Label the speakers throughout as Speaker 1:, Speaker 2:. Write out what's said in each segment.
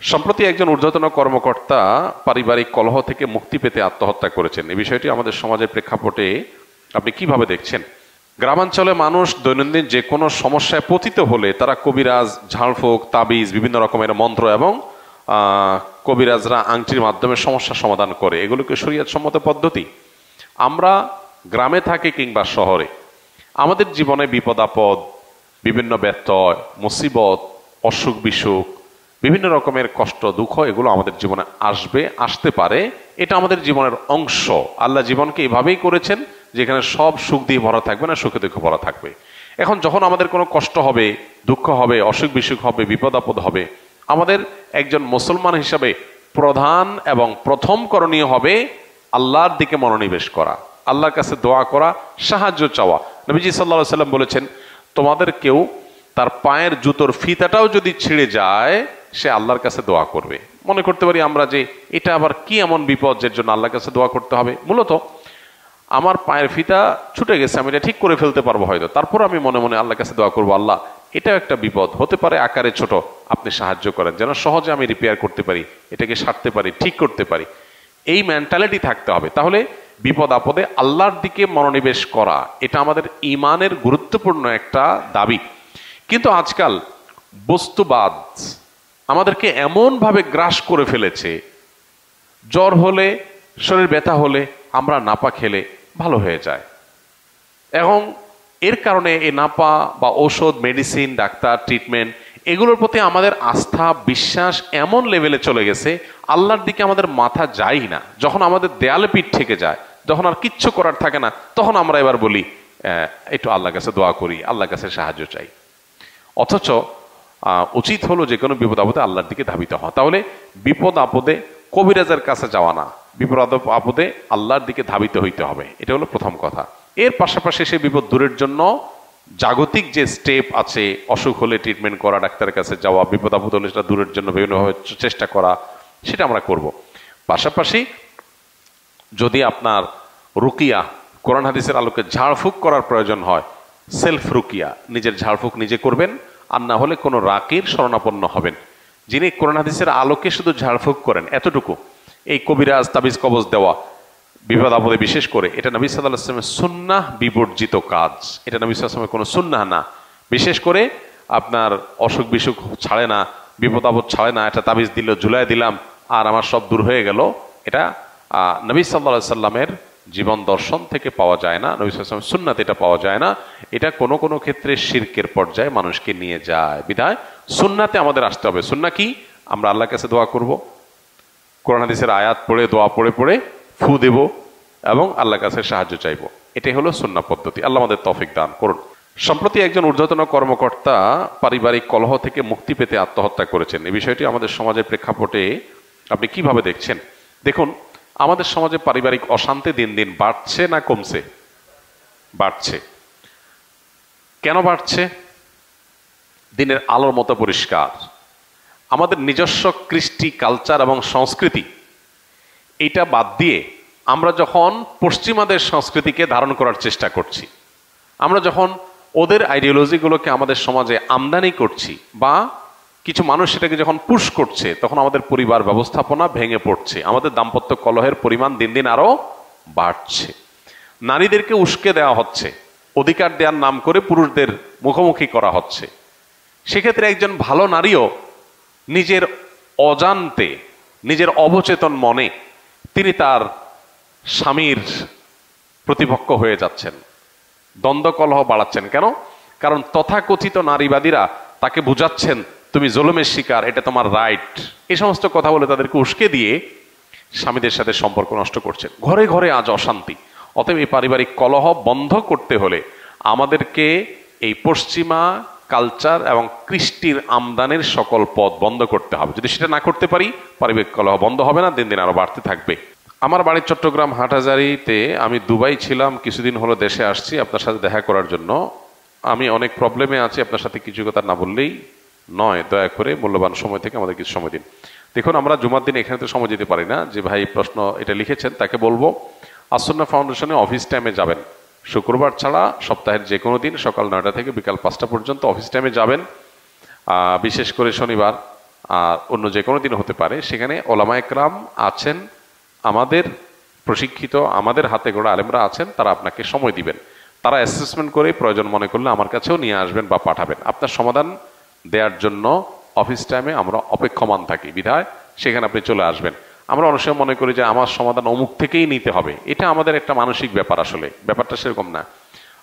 Speaker 1: সম্প্রতি একজন ঊর্ধ্বতন কর্মকর্তা পারিবারিক কলহ থেকে মুক্তি পেতে আত্মহত্যা করেছেন। এই বিষয়টি আমাদের সমাজের প্রেক্ষাপটে আপনি কিভাবে দেখছেন? গ্রামাঞ্চলে মানুষ দৈনন্দিন যে কোনো সমস্যায় পতিত হলে তারা কবিরাজ, ঝাড়ফুঁক, তাবিজ, বিভিন্ন রকমের মন্ত্র এবং কবিরাজরা আংটির মাধ্যমে সমস্যা সমাধান করে। এগুলোকে শরীয়তসম্মত পদ্ধতি। আমরা গ্রামে থাকি কিংবা শহরে, আমাদের জীবনে বিপদ আপদ, বিভিন্ন ব্যত্যয়, মুসিবত, অসুখ বিসুখ, বিভিন্ন রকমের কষ্ট দুঃখ এগুলো আমাদের জীবনে আসবে, আসতে পারে। এটা আমাদের জীবনের অংশ। আল্লাহ জীবনকে এভাবেই করেছেন যেখানে সব সুখ দিয়ে ভরা থাকবে না, সুখে দুঃখে ভরা থাকবে। এখন যখন আমাদের কোনো কষ্ট হবে, দুঃখ হবে, অসুখ বিসুখ হবে, বিপদ আপদ হবে, আমাদের একজন মুসলমান হিসাবে প্রধান এবং প্রথম করণীয় হবে আল্লাহর দিকে মনোনিবেশ করা, আল্লাহর কাছে দোয়া করা, সাহায্য চাওয়া। নবীজি সাল্লাল্লাহু আলাইহি সাল্লাম বলেছেন, তোমাদের কেউ তার পায়ের জুতোর ফিতাটাও যদি ছিঁড়ে যায় সে আল্লাহর কাছে দোয়া করবে। মনে করতে পারি আমরা যে এটা আবার কি এমন বিপদ যের জন্য আল্লাহর কাছে দোয়া করতে হবে। মূলত আমার পায়ের ফিতা ছুটে গেছে, আমি এটা ঠিক করে ফেলতে পারবো হয়তো, তারপর আমি মনে মনে আল্লাহর কাছে দোয়া করবো, আল্লাহ এটাও একটা বিপদ হতে পারে, আকারে ছোট, আপনি সাহায্য করেন যেন সহজে আমি রিপেয়ার করতে পারি, এটাকে সারতে পারি, ঠিক করতে পারি। এই মেন্টালিটি থাকতে হবে। তাহলে বিপদ আপদে আল্লাহর দিকে মনোনিবেশ করা এটা আমাদের ইমানের গুরুত্বপূর্ণ একটা দাবি। কিন্তু আজকাল বস্তুবাদ আমাদেরকে এমনভাবে গ্রাস করে ফেলেছে, জ্বর হলে, শরীর ব্যথা হলে আমরা নাপা খেলে ভালো হয়ে যায়। এবং এর কারণে এই নাপা বা ঔষধ, মেডিসিন, ডাক্তার, ট্রিটমেন্ট এগুলোর প্রতি আমাদের আস্থা, বিশ্বাস এমন লেভেলে চলে গেছে, আল্লাহর দিকে আমাদের মাথা যায় না। যখন আমাদের দেয়ালে পিঠ থেকে যায়, যখন আর কিচ্ছু করার থাকে না, তখন আমরা এবার বলি একটু আল্লাহর কাছে দোয়া করি, আল্লাহর কাছে সাহায্য চাই। অথচ উচিত হলো যে কোনো বিপদ আপদে আল্লাহর দিকে ধাবিত হওয়া। তাহলে বিপদ আপদে কবিরাজের কাছে যাওয়া না, বিপদ আপদে আল্লাহর দিকে ধাবিত হইতে হবে। এটা হলো প্রথম কথা। এর পাশাপাশি সেই বিপদ দূরের জন্য জাগতিক যে স্টেপ আছে, অসুখ হলে ট্রিটমেন্ট করা, ডাক্তারের কাছে যাওয়া, বিপদ আপদ হলে সেটা দূরের জন্য বিভিন্নভাবে চেষ্টা করা, সেটা আমরা করব। পাশাপাশি যদি আপনার রুকিয়া, কোরআন হাদিসের আলোকে ঝাড়ফুঁক করার প্রয়োজন হয়, সেলফ রুকিয়া, নিজের ঝাড়ফুঁক নিজে করবেন, আর না হলে কোনো রাকির শরণাপন্ন হবেন যিনি কোরআন হাদিসের আলোকে শুধু ঝাড়ফুঁক করেন, এতটুকু। এই কবিরাজ, তাবিজ, কবজ দেওয়া বিপদ আপদে বিশেষ করে এটা নবী সাল্লাল্লাহু আলাইহি ওয়াসাল্লামের সুন্নাহ বিবর্জিত কাজ। এটা নবী সাল্লাল্লাহু আলাইহি ওয়াসাল্লামের কোনো সুন্নাহ না। বিশেষ করে আপনার অসুখ বিসুখ ছাড়ে না, বিপদ আপদ ছাড়ে না, এটা তাবিজ দিল, ঝুলাই দিলাম আর আমার সব দূর হয়ে গেল, এটা নবী সাল্লাল্লাহু আলাইহি ওয়াসাল্লামের জীবন দর্শন থেকে পাওয়া যায় না, নবী সাল্লাল্লাহু আলাইহি ওয়াসাল্লামের সুন্নাতে এটা পাওয়া যায় না। এটা কোনো কোনো ক্ষেত্রে শিরকের পর্যায়ে মানুষকে নিয়ে যায়। বিধায় সুন্নাতে আমাদের আসতে হবে। সুন্নাহ কি? আমরা আল্লাহর কাছে দোয়া করব, কোরআন হাদিসের আয়াত পড়ে, দোয়া পড়ে পড়ে ফু দেব এবং আল্লাহর কাছে সাহায্য চাইব। এটাই হলো সুন্নাহ পদ্ধতি। আল্লাহ আমাদের তৌফিক দান করুন। সম্প্রতি একজন ঊর্ধ্বতন কর্মকর্তা পারিবারিক কলহ থেকে মুক্তি পেতে আত্মহত্যা করেছেন। এই বিষয়টি আমাদের সমাজের প্রেক্ষাপটে আপনি কিভাবে দেখছেন? দেখুন, আমাদের সমাজে পারিবারিক অশান্তি দিন দিন বাড়ছে না কমছে? বাড়ছে। কেন বাড়ছে? দিনের আলোর মতো পরিষ্কার। আমাদের নিজস্ব কৃষ্টি, কালচার এবং সংস্কৃতি এটা বাদ দিয়ে আমরা যখন পশ্চিমাদের সংস্কৃতিকে ধারণ করার চেষ্টা করছি, আমরা যখন ওদের আইডিওলজিগুলোকে আমাদের সমাজে আমদানি করছি, বা কিছু মানুষ সেটাকে যখন পুশ করছে, তখন আমাদের পরিবার ব্যবস্থাপনা ভেঙে পড়ছে, আমাদের দাম্পত্য কলহের পরিমাণ দিন দিন আরো বাড়ছে। নারীদেরকে উস্কে দেওয়া হচ্ছে, অধিকার দেওয়ার নাম করে পুরুষদের মুখোমুখি করা হচ্ছে। সেক্ষেত্রে একজন ভালো নারীও নিজের অজান্তে, নিজের অবচেতন মনে তিনি তার স্বামীর প্রতিপক্ষ হয়ে যাচ্ছেন, দ্বন্দ্ব কলহ বাড়াচ্ছেন। কেন? কারণ তথাকথিত নারীবাদীরা তাকে বুঝাচ্ছেন তুমি জুলুমের শিকার, এটা তোমার রাইট, এই সমস্ত কথা বলে তাদেরকে উস্কে দিয়ে স্বামীদের সাথে সম্পর্ক নষ্ট করছেন। ঘরে ঘরে আজ অশান্তি। অতএব এই পারিবারিক কলহ বন্ধ করতে হলে আমাদেরকে এই পশ্চিমা কালচার এবং কৃষ্টির আমদানির সকল পথ বন্ধ করতে হবে। যদি সেটা না করতে পারি, পারিবারিক কলহ বন্ধ হবে না, দিন দিন আরো বাড়তে থাকবে। আমার বাড়ি চট্টগ্রাম হাটহাজারীতে। আমি দুবাই ছিলাম, কিছুদিন হলো দেশে আসছি আপনার সাথে দেখা করার জন্য। আমি অনেক প্রবলেমে আছি, আপনার সাথে কিছু কথা না বললেই নয়। দয়া করে মূল্যবান সময় থেকে আমাদের কিছু সময় দিন। দেখুন, আমরা জুমার দিন এখানে তো সময় দিতে পারি না। যে ভাই প্রশ্ন এটা লিখেছেন তাকে বলবো আসন্না ফাউন্ডেশনে অফিস টাইমে যাবেন, শুক্রবার ছাড়া সপ্তাহের যে কোনো দিন সকাল 9টা থেকে বিকাল 5টা পর্যন্ত অফিস টাইমে যাবেন। বিশেষ করে শনিবার আর অন্য যে কোনো দিন হতে পারে, সেখানে ওলামা একরাম আছেন, আমাদের প্রশিক্ষিত, আমাদের হাতে গড়া আলেমরা আছেন, তারা আপনাকে সময় দিবেন। তারা অ্যাসেসমেন্ট করে প্রয়োজন মনে করলে আমার কাছেও নিয়ে আসবেন বা পাঠাবেন। আপনার সমাধান দেওয়ার জন্য অফিস টাইমে আমরা অপেক্ষমান থাকি, বিধায় সেখানে আপনি চলে আসবেন। আমরা অনেক সময় মনে করি যে আমার সমাধান অমুক থেকেই নিতে হবে, এটা আমাদের একটা মানসিক ব্যাপার। আসলে ব্যাপারটা সেরকম না।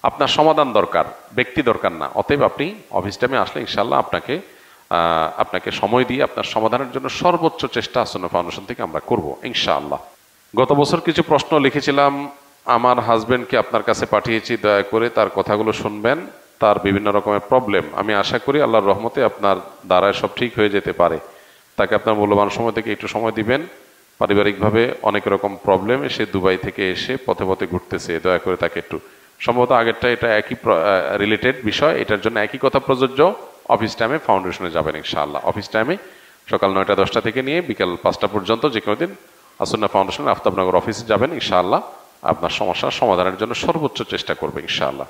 Speaker 1: আপনার সমাধান দরকার, ব্যক্তি দরকার না। অতএব আপনি অফিস টাইমে আসলে ইনশাল্লাহ আপনাকে সময় দিয়ে আপনার সমাধানের জন্য সর্বোচ্চ চেষ্টা আসন্ন ফাউন্ডেশন থেকে আমরা করব ইনশাআল্লাহ। গত বছর কিছু প্রশ্ন লিখেছিলাম, আমার হাজবেন্ডকে আপনার কাছে পাঠিয়েছি, দয়া করে তার কথাগুলো শুনবেন। তার বিভিন্ন রকমের প্রবলেম, আমি আশা করি আল্লাহর রহমতে আপনার দ্বারায় সব ঠিক হয়ে যেতে পারে। তাকে আপনার মূল্যবান সময় থেকে একটু সময় দিবেন। পারিবারিকভাবে অনেক রকম প্রবলেম, সে দুবাই থেকে এসে পথে পথে ঘুরতেছে, দয়া করে তাকে একটু, সম্ভবত আগেরটা এটা একই রিলেটেড বিষয়, এটার জন্য একই কথা প্রযোজ্য। অফিস টাইমে ফাউন্ডেশনে যাবেন ইনশাআল্লাহ। অফিস টাইমে সকাল 9টা-10টা থেকে নিয়ে বিকাল 5টা পর্যন্ত যে কোনো দিন আসন্না ফাউন্ডেশন আফতাবনগর অফিসে যাবেন ইনশাআল্লাহ। আপনার সমস্যার সমাধানের জন্য সর্বোচ্চ চেষ্টা করবে ইনশাআল্লাহ।